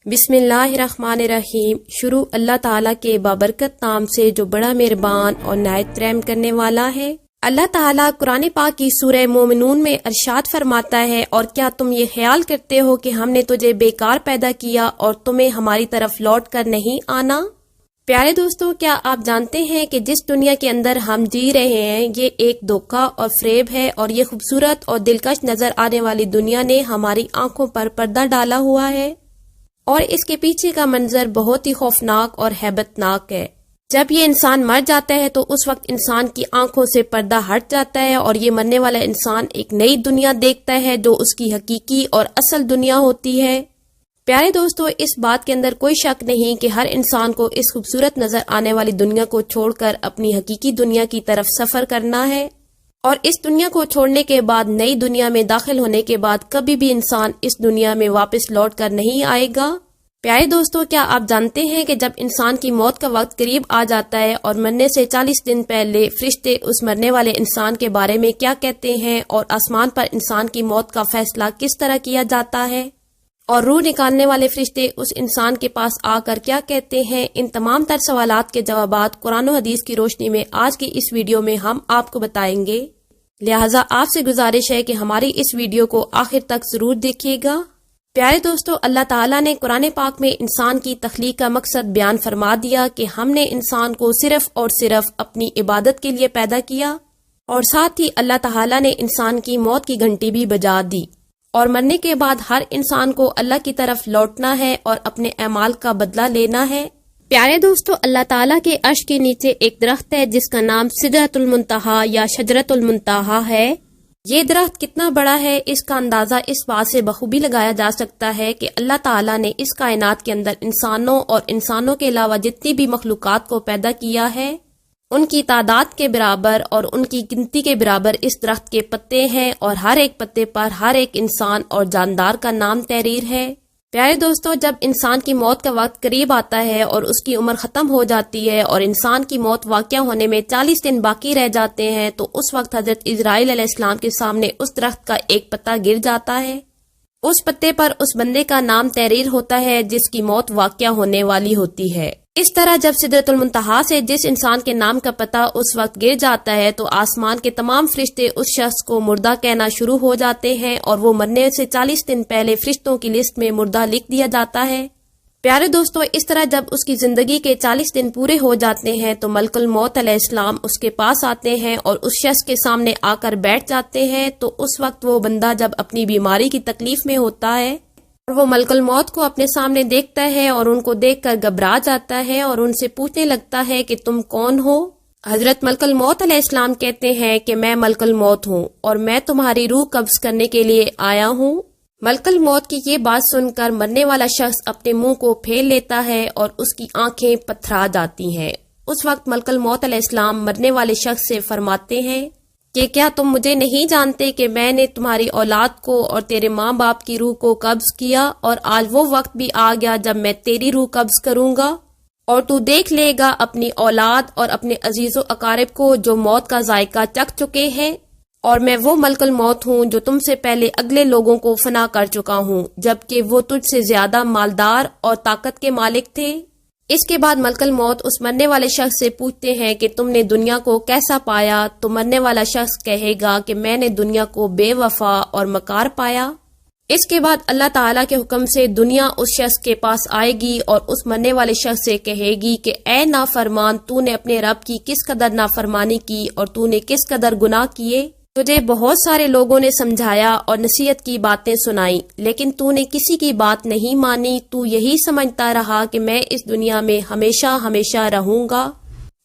بسم اللہ الرحمن الرحیم۔ شروع اللہ تعالیٰ کے بابرکت نام سے جو بڑا مہربان اور نہایت رحم کرنے والا ہے۔ اللہ تعالیٰ قرآن پاک کی سورہ مومنون میں ارشاد فرماتا ہے، اور کیا تم یہ خیال کرتے ہو کہ ہم نے تجھے بیکار پیدا کیا اور تمہیں ہماری طرف لوٹ کر نہیں آنا؟ پیارے دوستو، کیا آپ جانتے ہیں کہ جس دنیا کے اندر ہم جی رہے ہیں یہ ایک دھوکہ اور فریب ہے، اور یہ خوبصورت اور دلکش نظر آنے والی دنیا نے ہماری آنکھوں پر پردہ ڈالا ہوا ہے، اور اس کے پیچھے کا منظر بہت ہی خوفناک اور ہیبت ناک ہے۔ جب یہ انسان مر جاتا ہے تو اس وقت انسان کی آنکھوں سے پردہ ہٹ جاتا ہے، اور یہ مرنے والا انسان ایک نئی دنیا دیکھتا ہے جو اس کی حقیقی اور اصل دنیا ہوتی ہے۔ پیارے دوستو، اس بات کے اندر کوئی شک نہیں کہ ہر انسان کو اس خوبصورت نظر آنے والی دنیا کو چھوڑ کر اپنی حقیقی دنیا کی طرف سفر کرنا ہے، اور اس دنیا کو چھوڑنے کے بعد نئی دنیا میں داخل ہونے کے بعد کبھی بھی انسان اس دنیا میں واپس لوٹ کر نہیں آئے گا۔ پیارے دوستو، کیا آپ جانتے ہیں کہ جب انسان کی موت کا وقت قریب آ جاتا ہے اور مرنے سے 40 دن پہلے فرشتے اس مرنے والے انسان کے بارے میں کیا کہتے ہیں، اور آسمان پر انسان کی موت کا فیصلہ کس طرح کیا جاتا ہے، اور روح نکالنے والے فرشتے اس انسان کے پاس آ کر کیا کہتے ہیں، ان تمام تر سوالات کے جوابات قرآن و حدیث کی روشنی میں آج کی اس ویڈیو میں ہم آپ کو بتائیں گے۔ لہٰذا آپ سے گزارش ہے کہ ہماری اس ویڈیو کو آخر تک ضرور دیکھیے گا۔ پیارے دوستو، اللہ تعالیٰ نے قرآن پاک میں انسان کی تخلیق کا مقصد بیان فرما دیا کہ ہم نے انسان کو صرف اور صرف اپنی عبادت کے لیے پیدا کیا، اور ساتھ ہی اللہ تعالیٰ نے انسان کی موت کی گھنٹی بھی بجا دی، اور مرنے کے بعد ہر انسان کو اللہ کی طرف لوٹنا ہے اور اپنے اعمال کا بدلہ لینا ہے۔ پیارے دوستو، اللہ تعالیٰ کے عرش کے نیچے ایک درخت ہے جس کا نام سدرۃ المنتہا یا شجرۃ المنتہا ہے۔ یہ درخت کتنا بڑا ہے، اس کا اندازہ اس بات سے بخوبی لگایا جا سکتا ہے کہ اللہ تعالیٰ نے اس کائنات کے اندر انسانوں اور انسانوں کے علاوہ جتنی بھی مخلوقات کو پیدا کیا ہے، ان کی تعداد کے برابر اور ان کی گنتی کے برابر اس درخت کے پتے ہیں، اور ہر ایک پتے پر ہر ایک انسان اور جاندار کا نام تحریر ہے۔ پیارے دوستو، جب انسان کی موت کا وقت قریب آتا ہے اور اس کی عمر ختم ہو جاتی ہے اور انسان کی موت واقع ہونے میں 40 دن باقی رہ جاتے ہیں، تو اس وقت حضرت اسرائیل علیہ السلام کے سامنے اس درخت کا ایک پتا گر جاتا ہے۔ اس پتے پر اس بندے کا نام تحریر ہوتا ہے جس کی موت واقع ہونے والی ہوتی ہے۔ اس طرح جب سدرۃ المنتہا سے جس انسان کے نام کا پتہ اس وقت گر جاتا ہے تو آسمان کے تمام فرشتے اس شخص کو مردہ کہنا شروع ہو جاتے ہیں، اور وہ مرنے سے 40 دن پہلے فرشتوں کی لسٹ میں مردہ لکھ دیا جاتا ہے۔ پیارے دوستو، اس طرح جب اس کی زندگی کے 40 دن پورے ہو جاتے ہیں تو ملک الموت علیہ السلام اس کے پاس آتے ہیں اور اس شخص کے سامنے آ کر بیٹھ جاتے ہیں۔ تو اس وقت وہ بندہ جب اپنی بیماری کی تکلیف میں ہوتا ہے اور وہ ملک الموت کو اپنے سامنے دیکھتا ہے اور ان کو دیکھ کر گھبرا جاتا ہے اور ان سے پوچھنے لگتا ہے کہ تم کون ہو؟ حضرت ملک الموت علیہ السلام کہتے ہیں کہ میں ملک الموت ہوں، اور میں تمہاری روح قبض کرنے کے لیے آیا ہوں۔ ملک الموت کی یہ بات سن کر مرنے والا شخص اپنے منہ کو پھیر لیتا ہے اور اس کی آنکھیں پتھرا جاتی ہیں۔ اس وقت ملک الموت علیہ السلام مرنے والے شخص سے فرماتے ہیں کہ کیا تم مجھے نہیں جانتے کہ میں نے تمہاری اولاد کو اور تیرے ماں باپ کی روح کو قبض کیا، اور آج وہ وقت بھی آ گیا جب میں تیری روح قبض کروں گا، اور تو دیکھ لے گا اپنی اولاد اور اپنے عزیز و اقارب کو جو موت کا ذائقہ چکھ چکے ہیں، اور میں وہ ملک الموت ہوں جو تم سے پہلے اگلے لوگوں کو فنا کر چکا ہوں، جبکہ وہ تجھ سے زیادہ مالدار اور طاقت کے مالک تھے۔ اس کے بعد ملک الموت اس مرنے والے شخص سے پوچھتے ہیں کہ تم نے دنیا کو کیسا پایا؟ تو مرنے والا شخص کہے گا کہ میں نے دنیا کو بے وفا اور مکار پایا۔ اس کے بعد اللہ تعالیٰ کے حکم سے دنیا اس شخص کے پاس آئے گی اور اس مرنے والے شخص سے کہے گی کہ اے نافرمان، تو نے اپنے رب کی کس قدر نافرمانی کی اور تو نے کس قدر گناہ کیے۔ تجھے بہت سارے لوگوں نے سمجھایا اور نصیحت کی باتیں سنائی، لیکن تو نے کسی کی بات نہیں مانی۔ تو یہی سمجھتا رہا کہ میں اس دنیا میں ہمیشہ ہمیشہ رہوں گا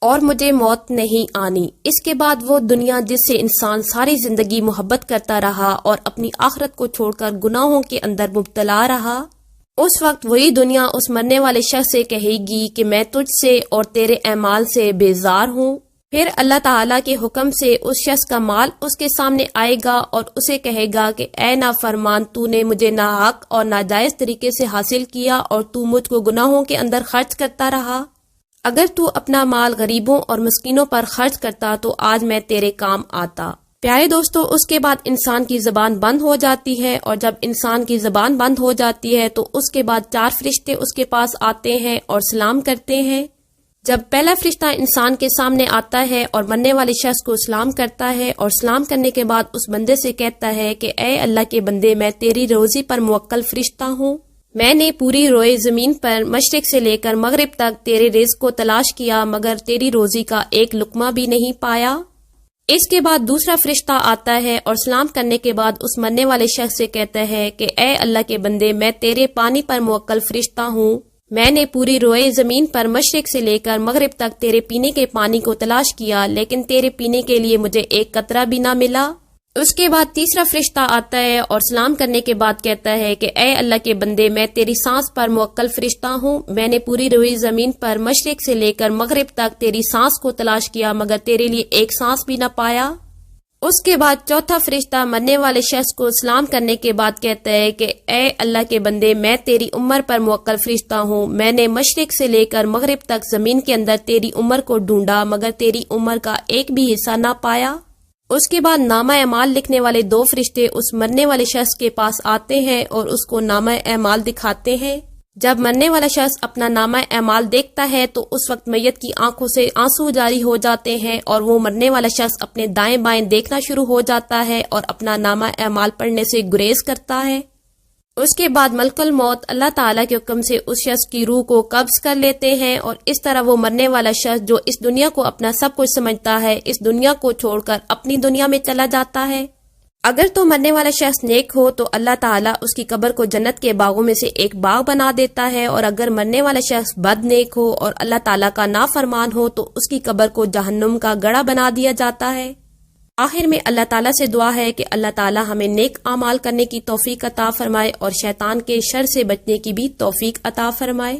اور مجھے موت نہیں آنی۔ اس کے بعد وہ دنیا جس سے انسان ساری زندگی محبت کرتا رہا اور اپنی آخرت کو چھوڑ کر گناہوں کے اندر مبتلا رہا، اس وقت وہی دنیا اس مرنے والے شخص سے کہے گی کہ میں تجھ سے اور تیرے اعمال سے بیزار ہوں۔ پھر اللہ تعالیٰ کے حکم سے اس شخص کا مال اس کے سامنے آئے گا اور اسے کہے گا کہ اے نافرمان، تو نے مجھے ناحق اور ناجائز طریقے سے حاصل کیا اور تو مجھ کو گناہوں کے اندر خرچ کرتا رہا۔ اگر تو اپنا مال غریبوں اور مسکینوں پر خرچ کرتا تو آج میں تیرے کام آتا۔ پیارے دوستو، اس کے بعد انسان کی زبان بند ہو جاتی ہے، اور جب انسان کی زبان بند ہو جاتی ہے تو اس کے بعد 4 فرشتے اس کے پاس آتے ہیں اور سلام کرتے ہیں۔ جب پہلا فرشتہ انسان کے سامنے آتا ہے اور مرنے والے شخص کو سلام کرتا ہے، اور سلام کرنے کے بعد اس بندے سے کہتا ہے کہ اے اللہ کے بندے، میں تیری روزی پر موکل فرشتہ ہوں، میں نے پوری روئے زمین پر مشرق سے لے کر مغرب تک تیرے رزق کو تلاش کیا، مگر تیری روزی کا ایک لقمہ بھی نہیں پایا۔ اس کے بعد دوسرا فرشتہ آتا ہے اور سلام کرنے کے بعد اس مرنے والے شخص سے کہتا ہے کہ اے اللہ کے بندے، میں تیرے پانی پر موکل فرشتہ ہوں، میں نے پوری روئے زمین پر مشرق سے لے کر مغرب تک تیرے پینے کے پانی کو تلاش کیا، لیکن تیرے پینے کے لیے مجھے ایک قطرہ بھی نہ ملا۔ اس کے بعد تیسرا فرشتہ آتا ہے اور سلام کرنے کے بعد کہتا ہے کہ اے اللہ کے بندے، میں تیری سانس پر موکل فرشتہ ہوں، میں نے پوری روئی زمین پر مشرق سے لے کر مغرب تک تیری سانس کو تلاش کیا، مگر تیرے لیے ایک سانس بھی نہ پایا۔ اس کے بعد چوتھا فرشتہ مرنے والے شخص کو سلام کرنے کے بعد کہتا ہے کہ اے اللہ کے بندے، میں تیری عمر پر موکل فرشتہ ہوں، میں نے مشرق سے لے کر مغرب تک زمین کے اندر تیری عمر کو ڈھونڈا، مگر تیری عمر کا ایک بھی حصہ نہ پایا۔ اس کے بعد نامہ اعمال لکھنے والے 2 فرشتے اس مرنے والے شخص کے پاس آتے ہیں اور اس کو نامہ اعمال دکھاتے ہیں۔ جب مرنے والا شخص اپنا نامہ اعمال دیکھتا ہے تو اس وقت میت کی آنکھوں سے آنسو جاری ہو جاتے ہیں، اور وہ مرنے والا شخص اپنے دائیں بائیں دیکھنا شروع ہو جاتا ہے اور اپنا نامہ اعمال پڑھنے سے گریز کرتا ہے۔ اس کے بعد ملک الموت اللہ تعالیٰ کے حکم سے اس شخص کی روح کو قبض کر لیتے ہیں، اور اس طرح وہ مرنے والا شخص جو اس دنیا کو اپنا سب کچھ سمجھتا ہے، اس دنیا کو چھوڑ کر اپنی دنیا میں چلا جاتا ہے۔ اگر تو مرنے والا شخص نیک ہو تو اللہ تعالیٰ اس کی قبر کو جنت کے باغوں میں سے ایک باغ بنا دیتا ہے، اور اگر مرنے والا شخص بد نیک ہو اور اللہ تعالیٰ کا نافرمان ہو تو اس کی قبر کو جہنم کا گڑھا بنا دیا جاتا ہے۔ آخر میں اللہ تعالیٰ سے دعا ہے کہ اللہ تعالیٰ ہمیں نیک اعمال کرنے کی توفیق عطا فرمائے اور شیطان کے شر سے بچنے کی بھی توفیق عطا فرمائے۔